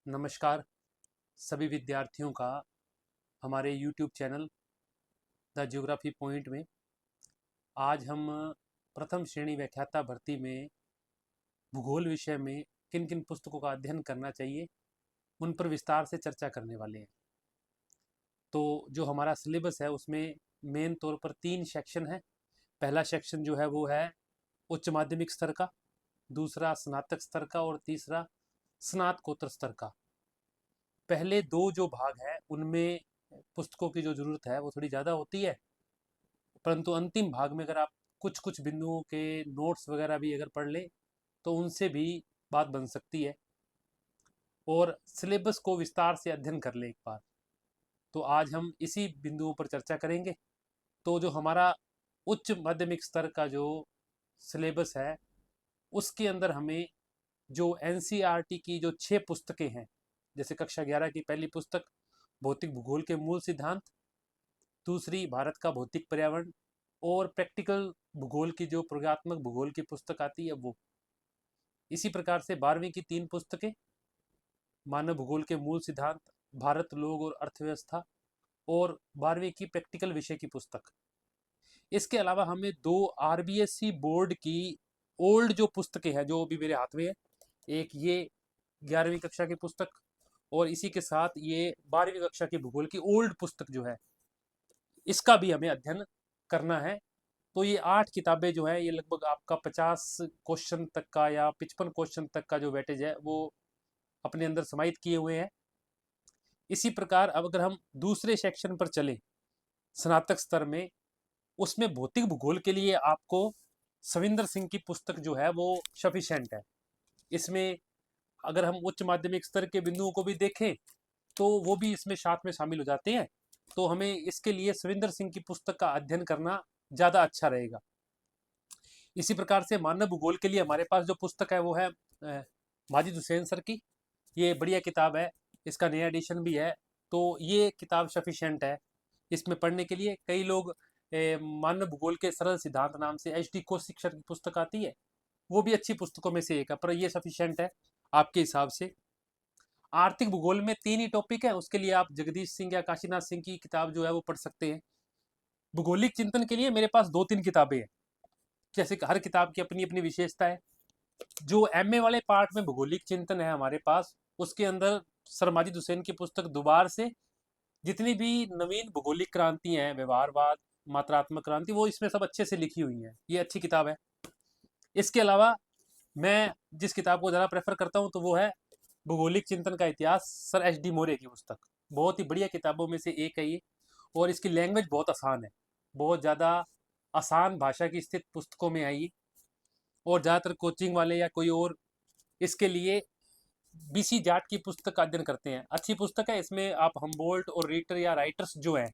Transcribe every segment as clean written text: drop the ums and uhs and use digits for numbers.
नमस्कार सभी विद्यार्थियों का हमारे YouTube channel the geography point में। आज हम प्रथम श्रेणी व्याख्याता भर्ती में भूगोल विषय में किन किन पुस्तकों का अध्ययन करना चाहिए उन पर विस्तार से चर्चा करने वाले हैं। तो जो हमारा सिलेबस है उसमें मेन तौर पर 3 सेक्शन है। पहला सेक्शन जो है वो है उच्च माध्यमिक स्तर का, दूसरा स्नातक स्तर का और तीसरा स्नातकोत्तर स्तर का। पहले 2 जो भाग है उनमें पुस्तकों की जो ज़रूरत है वो थोड़ी ज़्यादा होती है, परंतु अंतिम भाग में अगर आप कुछ कुछ बिंदुओं के नोट्स वगैरह भी अगर पढ़ लें तो उनसे भी बात बन सकती है और सिलेबस को विस्तार से अध्ययन कर लें एक बार। तो आज हम इसी बिंदुओं पर चर्चा करेंगे। तो जो हमारा उच्च माध्यमिक स्तर का जो सिलेबस है उसके अंदर हमें जो एनसीईआरटी की जो 6 पुस्तकें हैं, जैसे कक्षा 11 की पहली पुस्तक भौतिक भूगोल के मूल सिद्धांत, दूसरी भारत का भौतिक पर्यावरण और प्रैक्टिकल भूगोल की जो प्रयोगात्मक भूगोल की पुस्तक आती है वो। इसी प्रकार से 12वीं की 3 पुस्तकें मानव भूगोल के मूल सिद्धांत, भारत लोग और अर्थव्यवस्था और 12वीं की प्रैक्टिकल विषय की पुस्तक। इसके अलावा हमें 2 आरबीएससी बोर्ड की ओल्ड जो पुस्तकें हैं जो अभी मेरे हाथ में है, एक ये 11वीं कक्षा की पुस्तक और इसी के साथ ये 12वीं कक्षा की भूगोल की ओल्ड पुस्तक जो है इसका भी हमें अध्ययन करना है। तो ये 8 किताबें जो है ये लगभग आपका 50 क्वेश्चन तक का या 55 क्वेश्चन तक का जो वेटेज है वो अपने अंदर समाहित किए हुए हैं। इसी प्रकार अब अगर हम दूसरे सेक्शन पर चलें स्नातक स्तर में, उसमें भौतिक भूगोल के लिए आपको सविंदर सिंह की पुस्तक जो है वो सफिशेंट है। इसमें अगर हम उच्च माध्यमिक स्तर के बिंदुओं को भी देखें तो वो भी इसमें साथ में शामिल हो जाते हैं। तो हमें इसके लिए सविंदर सिंह की पुस्तक का अध्ययन करना ज़्यादा अच्छा रहेगा। इसी प्रकार से मानव भूगोल के लिए हमारे पास जो पुस्तक है वो है माजिद हुसैन सर की। ये बढ़िया किताब है, इसका नया एडिशन भी है। तो ये किताब सफिशेंट है इसमें पढ़ने के लिए। कई लोग मानव भूगोल के सरल सिद्धांत नाम से एच डी कौशिक सर की पुस्तक आती है, वो भी अच्छी पुस्तकों में से एक है, पर ये सफिशेंट है आपके हिसाब से। आर्थिक भूगोल में 3 ही टॉपिक है, उसके लिए आप जगदीश सिंह या काशीनाथ सिंह की किताब जो है वो पढ़ सकते हैं। भूगोलिक चिंतन के लिए मेरे पास 2-3 किताबें हैं, जैसे कि हर किताब की अपनी अपनी विशेषता है। जो एमए वाले पार्ट में भूगोलिक चिंतन है हमारे पास, उसके अंदर सर माजिद हुसैन की पुस्तक दोबार से जितनी भी नवीन भूगोलिक क्रांति हैं, व्यवहारवाद, मात्रात्मक क्रांति, वो इसमें सब अच्छे से लिखी हुई हैं। ये अच्छी किताब है। इसके अलावा मैं जिस किताब को ज़्यादा प्रेफर करता हूँ तो वो है भूगोलिक चिंतन का इतिहास, सर एच डी मौर्य की पुस्तक। बहुत ही बढ़िया किताबों में से एक है ये, और इसकी लैंग्वेज बहुत आसान है, बहुत ज़्यादा आसान भाषा की स्थित पुस्तकों में आई। और ज़्यादातर कोचिंग वाले या कोई और इसके लिए बीसी जाट की पुस्तक का अध्ययन करते हैं। अच्छी पुस्तक है, इसमें आप हमबोल्ट और रीटर या राइटर्स जो हैं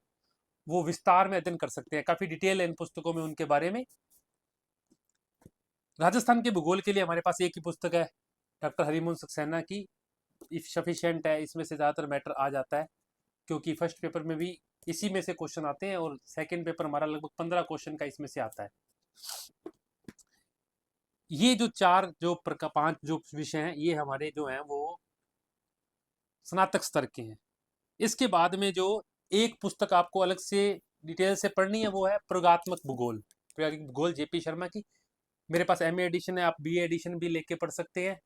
वो विस्तार में अध्ययन कर सकते हैं, काफ़ी डिटेल है इन पुस्तकों में उनके बारे में। राजस्थान के भूगोल के लिए हमारे पास एक ही पुस्तक है, डॉक्टर हरिमोहन सक्सेना की, इफ सफिशिएंट है। इसमें से ज़्यादातर मैटर आ जाता है क्योंकि फर्स्ट पेपर में भी इसी में से क्वेश्चन आते हैं और सेकंड पेपर हमारा लगभग 15 क्वेश्चन का इसमें से आता है। ये जो 4 जो 5 जो विषय हैं ये हमारे जो हैं वो स्नातक स्तर के हैं। इसके बाद में जो एक पुस्तक आपको अलग से डिटेल से पढ़नी है वो है प्रयोगात्मक भूगोल, प्रयोगिक भूगोल जेपी शर्मा की। मेरे पास एमए एडिशन है, आप बीए एडिशन भी लेके पढ़ सकते हैं।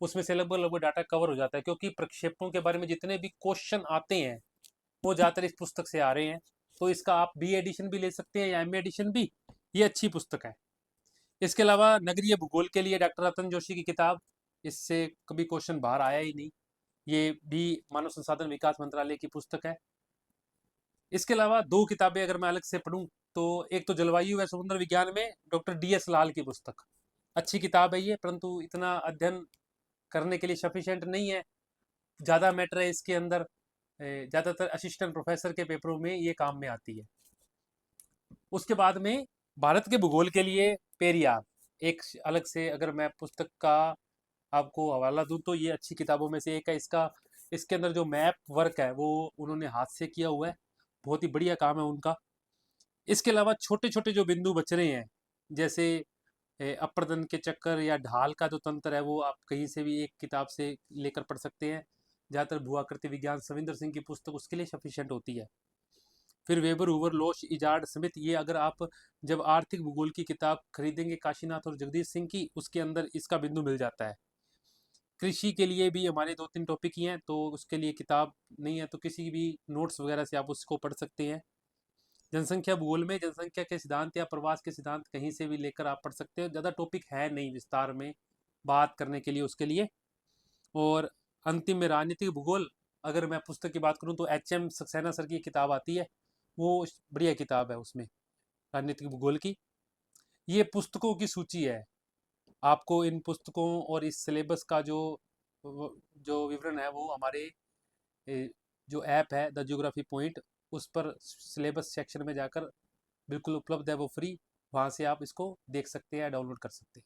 उसमें से लगभग लगभग डाटा कवर हो जाता है क्योंकि प्रक्षेपणों के बारे में जितने भी क्वेश्चन आते हैं वो ज़्यादातर इस पुस्तक से आ रहे हैं। तो इसका आप बी एडिशन भी ले सकते हैं या एम एडिशन भी, ये अच्छी पुस्तक है। इसके अलावा नगरीय भूगोल के लिए डॉक्टर रतन जोशी की किताब, इससे कभी क्वेश्चन बाहर आया ही नहीं, ये भी मानव संसाधन विकास मंत्रालय की पुस्तक है। इसके अलावा 2 किताबें अगर मैं अलग से पढ़ूं तो एक तो जलवायु व समुद्र विज्ञान में डॉक्टर डी एस लाल की पुस्तक, अच्छी किताब है ये, परंतु इतना अध्ययन करने के लिए सफिशिएंट नहीं है। ज़्यादा मैटर है इसके अंदर, ज़्यादातर असिस्टेंट प्रोफेसर के पेपरों में ये काम में आती है। उसके बाद में भारत के भूगोल के लिए पेरियार एक अलग से अगर मैं पुस्तक का आपको हवाला दूं तो ये अच्छी किताबों में से एक है। इसके अंदर जो मैप वर्क है वो उन्होंने हाथ से किया हुआ है, बहुत ही बढ़िया काम है उनका। इसके अलावा छोटे छोटे जो बिंदु बच रहे हैं, जैसे अप्रदन के चक्कर या ढाल का जो तंत्र है, वो आप कहीं से भी एक किताब से लेकर पढ़ सकते हैं। ज़्यादातर भूआकृति विज्ञान सविंदर सिंह की पुस्तक उसके लिए सफिशिएंट होती है। फिर वेबर, हूवर, लोश, इजार्ड, स्मिथ, ये अगर आप जब आर्थिक भूगोल की किताब खरीदेंगे काशीनाथ और जगदीश सिंह की, उसके अंदर इसका बिंदु मिल जाता है। कृषि के लिए भी हमारे 2-3 टॉपिक ही हैं, तो उसके लिए किताब नहीं है तो किसी भी नोट्स वगैरह से आप उसको पढ़ सकते हैं। जनसंख्या भूगोल में जनसंख्या के सिद्धांत या प्रवास के सिद्धांत कहीं से भी लेकर आप पढ़ सकते हो। ज़्यादा टॉपिक है नहीं विस्तार में बात करने के लिए उसके लिए। और अंतिम में राजनीतिक भूगोल, अगर मैं पुस्तक की बात करूं तो HM सक्सेना सर की किताब आती है, वो बढ़िया किताब है उसमें, राजनीतिक भूगोल की। ये पुस्तकों की सूची है। आपको इन पुस्तकों और इस सिलेबस का जो विवरण है वो हमारे जो ऐप है द ज्योग्राफी पॉइंट, उस पर सिलेबस सेक्शन में जाकर बिल्कुल उपलब्ध है, वो फ्री। वहाँ से आप इसको देख सकते हैं, डाउनलोड कर सकते हैं।